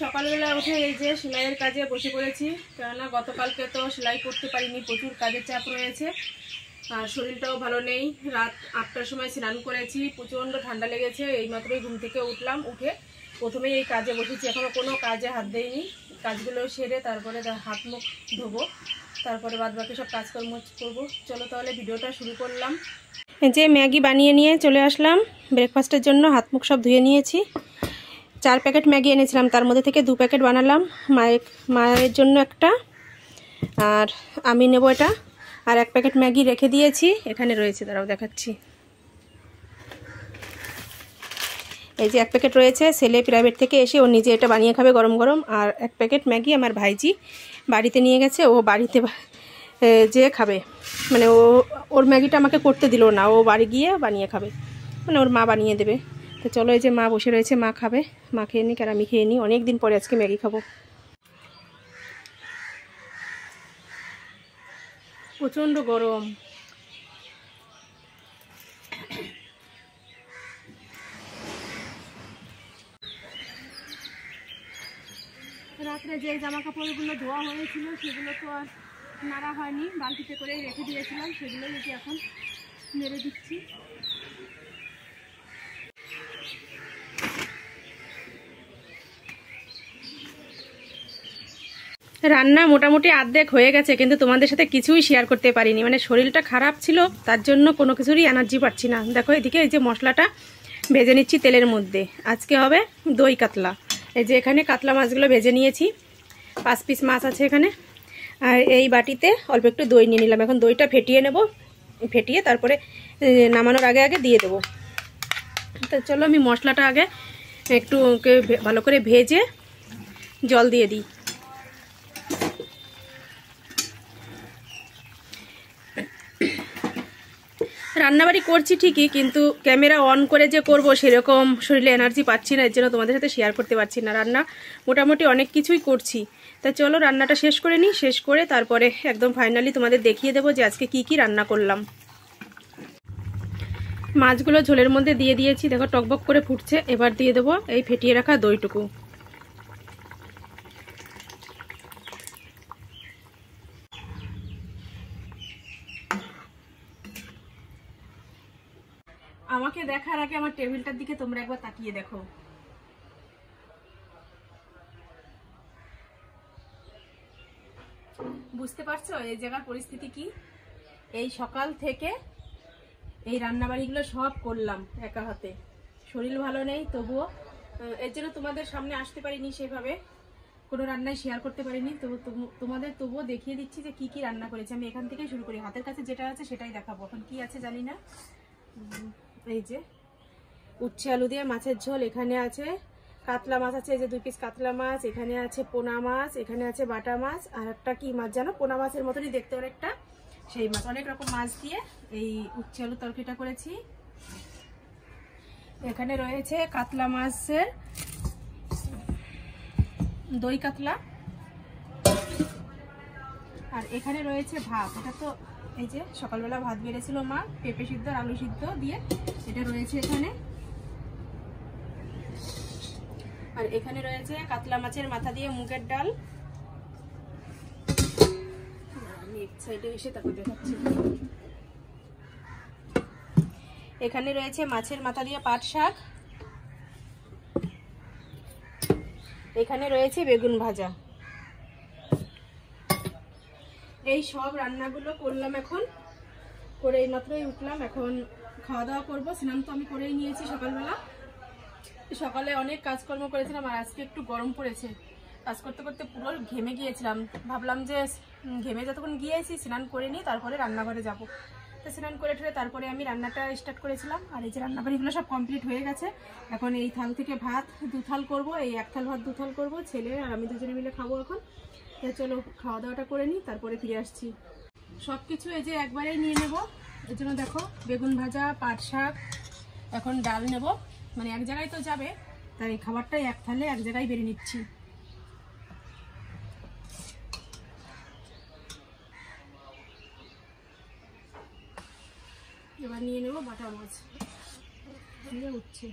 সকালবেলা উঠে এই যে সেলাইয়ের কাজে বসে পড়েছি, কেননা গতকালকে তো সেলাই করতে পারিনি, প্রচুর কাজের চাপ রয়েছে আর শরীরটাও ভালো নেই। রাত 8টার সময় স্নান করেছি, প্রচণ্ড ঠান্ডা লেগেছে। এইমাত্রই ঘুম থেকে উঠলাম, উঠে প্রথমেই এই কাজে বসেছি। এখনও কোনো কাজে হাত দেইনি, কাজগুলো সেরে তারপরে হাত মুখ ধোবো, তারপরে বাদবাকি সব কাজকর্ম করবো। চলো তাহলে ভিডিওটা শুরু করলাম। যে ম্যাগি বানিয়ে নিয়ে চলে আসলাম ব্রেকফাস্টের জন্য। হাত মুখ সব ধুয়ে নিয়েছি। 4 প্যাকেট ম্যাগি এনেছিলাম, তার মধ্যে থেকে 2 প্যাকেট বানালাম। মায়ের জন্য একটা, আর আমি নেব এটা। আর 1 প্যাকেট ম্যাগি রেখে দিয়েছি, এখানে রয়েছে, দাঁড়াও দেখাচ্ছি। এই যে 1 প্যাকেট রয়েছে, ছেলে প্রাইভেট থেকে এসে ও নিজে এটা বানিয়ে খাবে গরম গরম। আর 1 প্যাকেট ম্যাগি আমার ভাইজি বাড়িতে নিয়ে গেছে, ও বাড়িতে যে খাবে, মানে ওর ম্যাগিটা আমাকে করতে দিল না, ও বাড়ি গিয়ে বানিয়ে খাবে, মানে ওর মা বানিয়ে দেবে। তো চলো, এই যে মা বসে রয়েছে, মা খাবে, মা খেয়ে নিক আর আমি খেয়ে নিই। অনেক দিন পরে আজকে ম্যাগি খাবো। প্রচণ্ড গরম। রাত্রে যে জামা কাপড়গুলো ধোয়া হয়েছিল সেগুলো তো আর নাড়া হয়নি, বালতিতে করে রেখে দিয়েছিলাম, সেগুলোই যদি এখন নেড়ে দিচ্ছি। রান্না মোটামুটি অর্ধেক হয়ে গেছে, কিন্তু তোমাদের সাথে কিছুই শেয়ার করতে পারিনি, মানে শরীরটা খারাপ ছিল, তার জন্য কোনো কিছুরই এনার্জি পাচ্ছি না। দেখো এদিকে এই যে মশলাটা ভেজে নিচ্ছি তেলের মধ্যে। আজকে হবে দই কাতলা। এই যে এখানে কাতলা মাছগুলো ভেজে নিয়েছি, 5 পিস মাছ আছে এখানে। আর এই বাটিতে অল্প একটু দই নিয়ে নিলাম। এখন দইটা ফেটিয়ে নেব, ফেটিয়ে তারপরে নামানোর আগে আগে দিয়ে দেবো। তো চলো আমি মশলাটা আগে একটু ভালো করে ভেজে জল দিয়ে দিই। রান্নাবাড়ি করছি ঠিকই, কিন্তু ক্যামেরা অন করে যে করব সেরকম শরীরে এনার্জি পাচ্ছি না, এর জন্য তোমাদের সাথে শেয়ার করতে পারছি না। রান্না মোটামুটি অনেক কিছুই করছি। তা চলো রান্নাটা শেষ করে নিই, শেষ করে তারপরে একদম ফাইনালি তোমাদের দেখিয়ে দেবো যে আজকে কি কি রান্না করলাম। মাছগুলো ঝোলের মধ্যে দিয়ে দিয়েছি, দেখো টকবক করে ফুটছে। এবার দিয়ে দেবো এই ফেটিয়ে রাখা দইটুকু। আমাকে দেখার আগে আমার টেবিলটার দিকে তোমরা একবার তাকিয়ে দেখো। বুঝতে পারছো এই জায়গার পরিস্থিতি কি? এই সকাল থেকে এই রান্নাবাড়িগুলো সব করলাম একা হাতে। শরীর ভালো নেই, তবুও এর জন্য তোমাদের সামনে আসতে পারিনি, সেভাবে কোনো রান্নায় শেয়ার করতে পারিনি। তোমাদের তবুও দেখিয়ে দিচ্ছি যে কি কি রান্না করেছি। আমি এখান থেকেই শুরু করি, হাতের কাছে যেটা আছে সেটাই দেখাবো। এখন কি আছে জানি না। এই যে উচ্ছে আলু দিয়ে মাছের ঝোল, এখানে আছে কাতলা মাছ আছে, এই যে 2 পিস কাতলা মাছ, এখানে আছে পোনা মাছ, এখানে আছে বাটা মাছ, আর একটা কি মাছ জানো, পোনা মাছের মতনই দেখতে অনেকটা, সেই মাছ। অনেক রকম মাছ দিয়ে এই উচ্ছে আলু তরকারিটা করেছি। এখানে রয়েছে কাতলা মাছের দই কাতলা, আর এখানে রয়েছে ভাত। এটা তো এই যে সকালবেলা ভাত বেড়েছিল মা, পেঁপে সিদ্ধ আর আলু সিদ্ধ দিয়ে, এটা রয়েছে এখানে। আর এখানে রয়েছে কাতলা মাছের মাথা দিয়ে মুগের ডাল। আমি এক সাইডে এসে তারপর দেখাচ্ছি। এখানে রয়েছে মাছের মাথা দিয়ে পাট শাক। এখানে রয়েছে বেগুন ভাজা। এই সব রান্নাগুলো করলাম এখন, করে এই মাত্রই উঠলাম। এখন খাওয়া দাওয়া করবো। স্নান তো আমি করেই নিয়েছি সকালবেলা। সকালে অনেক কাজকর্ম করেছিলাম, আর আজকে একটু গরম পড়েছে, কাজ করতে করতে পুরো ঘেমে গিয়েছিলাম। ভাবলাম যে ঘেমে যতক্ষণ গিয়েছি স্নান করে নিই, তারপরে রান্নাঘরে যাব। তো স্নান করে ঠেলে তারপরে আমি রান্নাটা স্টার্ট করেছিলাম। আর এই যে রান্নাবাড়িগুলো সব কমপ্লিট হয়ে গেছে। এখন এই থাল থেকে ভাত 2 থাল করবো, এই 1 থাল ভাত 2 থাল করবো, ছেলে আর আমি দুজনে মিলে খাবো এখন। তো চলো খাওয়া দাওয়াটা করে নিই, তারপরে ফিরে আসছি। সব কিছু এই যে একবারেই নিয়ে নেব, এর জন্য দেখো বেগুন ভাজা, পাট শাক, এখন ডাল নেব, মানে এক জায়গায় তো যাবে, তাই খাবারটাই 1 থালে এক জায়গায় বেরিয়ে নিচ্ছি। এবার নিয়ে নেব বাটা মাছ, দিয়ে উঠছে।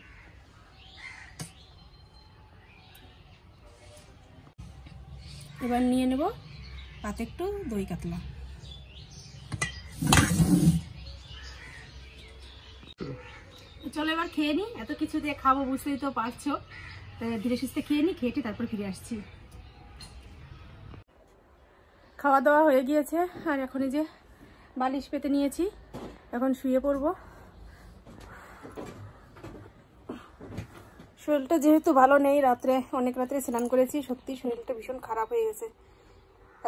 এবার নিয়ে নেব পাতে একটু দই কাতলা। চলো এবার খেয়ে নিই, এত কিছু দিয়ে খাবো বুঝতেই তো পারছো, ধীরে সুস্থে খেয়ে নিই, খেয়েটি তারপর ফিরে আসছি। খাওয়া দাওয়া হয়ে গিয়েছে আর এখন এই যে বালিশ পেতে নিয়েছি, এখন শুয়ে পড়বো। শরীরটা যেহেতু ভালো নেই, অনেক রাত্রে স্নান করেছি, সত্যি শরীরটা ভীষণ খারাপ হয়ে গেছে।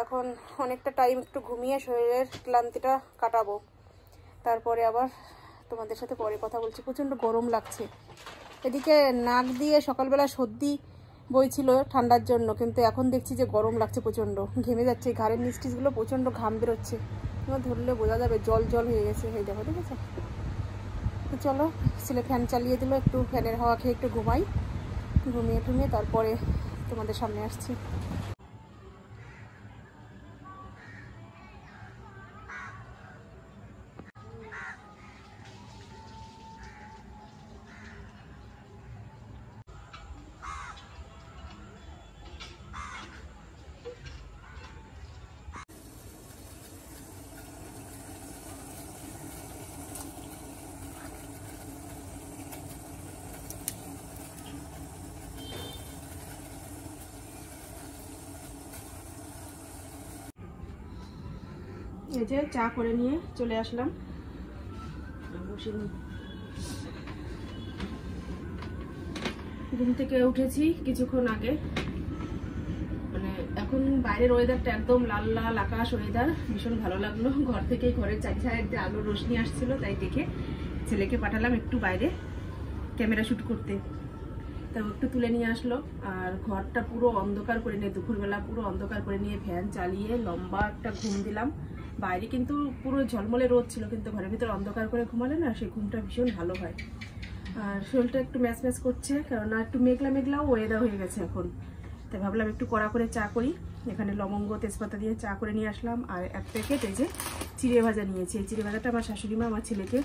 এখন অনেকটা টাইম একটু ঘুমিয়ে শরীরের ক্লান্তিটা কাটাবো, তারপরে আবার তোমাদের সাথে পরে কথা বলছি। প্রচণ্ড গরম লাগছে, এদিকে নাক দিয়ে সকালবেলা সর্দি বইছিল ঠান্ডার জন্য, কিন্তু এখন দেখছি যে গরম লাগছে, প্রচণ্ড ঘেমে যাচ্ছে, ঘাড়ের নিস্টিসগুলো প্রচণ্ড ঘাম বেরোচ্ছে, ধরলে বোঝা যাবে জল জল হয়ে গেছে। এই দেখো, দেখেছো? চলো ছেলে ফ্যান চালিয়ে দিল, একটু ফ্যানের হাওয়া খেয়ে একটু ঘুমাই, ঘুমিয়ে তারপরে তোমাদের সামনে আসছি। এই যে চা করে নিয়ে চলে আসলাম, ঘুম থেকে উঠেছি কিছুক্ষণ আগে। মানে এখন বাইরের ওয়েদারটা একদম লাল লাল আকাশ ওয়েদার, ভীষণ ভালো লাগলো। ঘর থেকেই ঘরের চারি সাইডে আলোর রোশনি আসছিল, তাই দেখে ছেলেকে পাঠালাম একটু বাইরে ক্যামেরা শ্যুট করতে, তাও একটু তুলে নিয়ে আসলো। আর ঘরটা পুরো অন্ধকার করে নিয়ে, দুপুরবেলা পুরো অন্ধকার করে নিয়ে ফ্যান চালিয়ে লম্বা একটা ঘুম দিলাম। বাইরে কিন্তু পুরো ঝলমলে রোদ ছিল, কিন্তু ঘরের ভিতরে অন্ধকার করে ঘুমালে না সেই ঘুমটা ভীষণ ভালো হয়। আর শরীরটা একটু ম্যাচ ম্যাচ করছে, কেননা একটু মেঘলা মেঘলাও ওয়েদার হয়ে গেছে এখন, তাই ভাবলাম একটু কড়া করে চা করি। এখানে লবঙ্গ তেজপাতা দিয়ে চা করে নিয়ে আসলাম। আর এক প্যাকেট এই যে চিড়ে ভাজা নিয়েছি, এই চিড়ে ভাজাটা আমার শাশুড়ি মা আমার ছেলেকে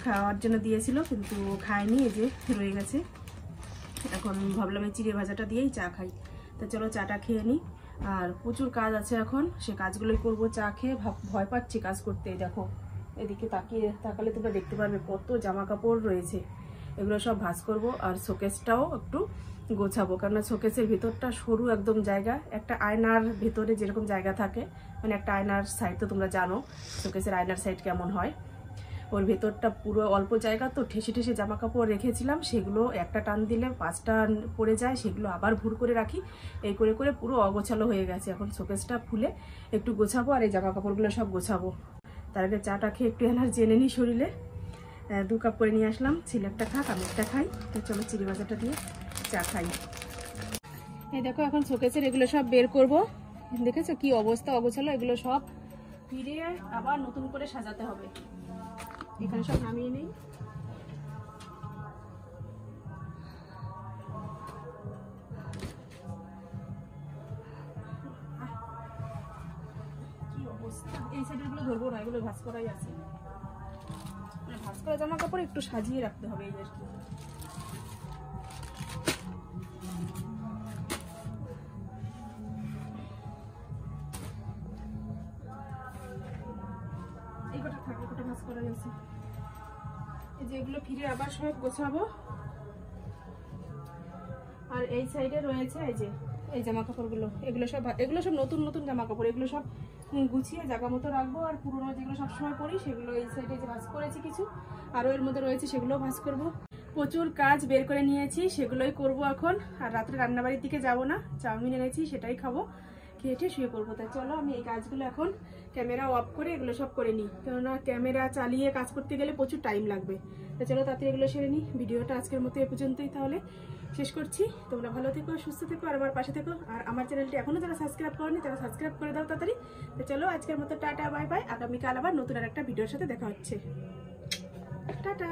খাওয়ার জন্য দিয়েছিল, কিন্তু খায়নি, এই যে রয়ে গেছে। এখন ভাবলাম এই চিড়ে ভাজাটা দিয়েই চা খাই, তা চলো চাটা খেয়ে নিই। আর প্রচুর কাজ আছে এখন, সে কাজগুলোই করবো চা খেয়ে। ভয় পাচ্ছি কাজ করতে। দেখো এদিকে তাকালে তোমরা দেখতে পারবে কত জামা কাপড় রয়েছে, এগুলো সব ভাঁজ করব। আর শোকেসটাও একটু গোছাবো, কেননা শোকেসের ভিতরটা সরু একদম জায়গা, একটা আয়নার ভেতরে যেরকম জায়গা থাকে, মানে একটা আয়নার সাইড তো তোমরা জানো শোকেসের আয়নার সাইড কেমন হয়, ওর ভেতরটা পুরো অল্প জায়গা তো, ঠেসে ঠেসে জামা কাপড় রেখেছিলাম, সেগুলো একটা টান দিলে 5টা পড়ে যায়, সেগুলো আবার ভুর করে রাখি, এই করে করে পুরো অগোছালো হয়ে গেছে। এখন শোকেসটা খুলে একটু গোছাবো আর এই জামা কাপড়গুলো সব গোছাবো। তার আগে চাটা খেয়ে একটু এনার্জি জেনে নিই শরীরে। 2 কাপ করে নিয়ে আসলাম, ছেলে একটা খাক আমি একটা খাই। তো চলো চিড়ে ভাজাটা দিয়ে চা খাই। এই দেখো এখন শোকেসের এগুলো সব বের করব, দেখেছো কি অবস্থা অগোছালো, এগুলো সব ফিরে আবার নতুন করে সাজাতে হবে। এখানে সব নামিয়ে নেই। কি অবস্থা, এই সাইডের গুলো ধরবো না, এগুলো ভাঁজ করাই আছে, মানে ভাঁজ করা জামা কাপড় একটু সাজিয়ে রাখতে হবে এই আর কি। এই কটা থাকে, কটা ভাঁজ করা গেছে, এই যে এগুলো ফিরে আবার সব গোছাবো। আর এই সাইডে রয়েছে এই যে এই জামা কাপড়গুলো, এগুলো সব নতুন নতুন জামা কাপড়, এগুলো সব গুছিয়ে জায়গা মতো রাখবো। আর পুরোনো যেগুলো সবসময় পরি সেগুলো এই সাইডে যে ভাঁজ করেছি কিছু, আরও এর মধ্যে রয়েছে সেগুলো ভাঁজ করব। প্রচুর কাজ বের করে নিয়েছি, সেগুলোই করব এখন। আর রাত্রে রান্নাবাড়ির দিকে যাব না, চাউমিন এনেছি সেটাই খাবো, খেয়ে শুয়ে পড়বো। তাই চলো আমি এই কাজগুলো এখন ক্যামেরা অফ করে এগুলো সব করে নিই, কেননা ক্যামেরা চালিয়ে কাজ করতে গেলে প্রচুর টাইম লাগবে। তো চলো তাড়াতাড়ি এগুলো সেরে নিই। ভিডিওটা আজকের মতো এ পর্যন্তই তাহলে শেষ করছি। তোমরা ভালো থেকো, সুস্থ থেকো, আর আমার পাশে থেকো। আর আমার চ্যানেলটি এখনো যারা সাবস্ক্রাইব করনি তারা সাবস্ক্রাইব করে দাও তাড়াতাড়ি। তো চলো আজকের মতো টাটা বাই বাই, আগামীকাল আবার নতুন আর একটা ভিডিওর সাথে দেখা হচ্ছে। টাটা।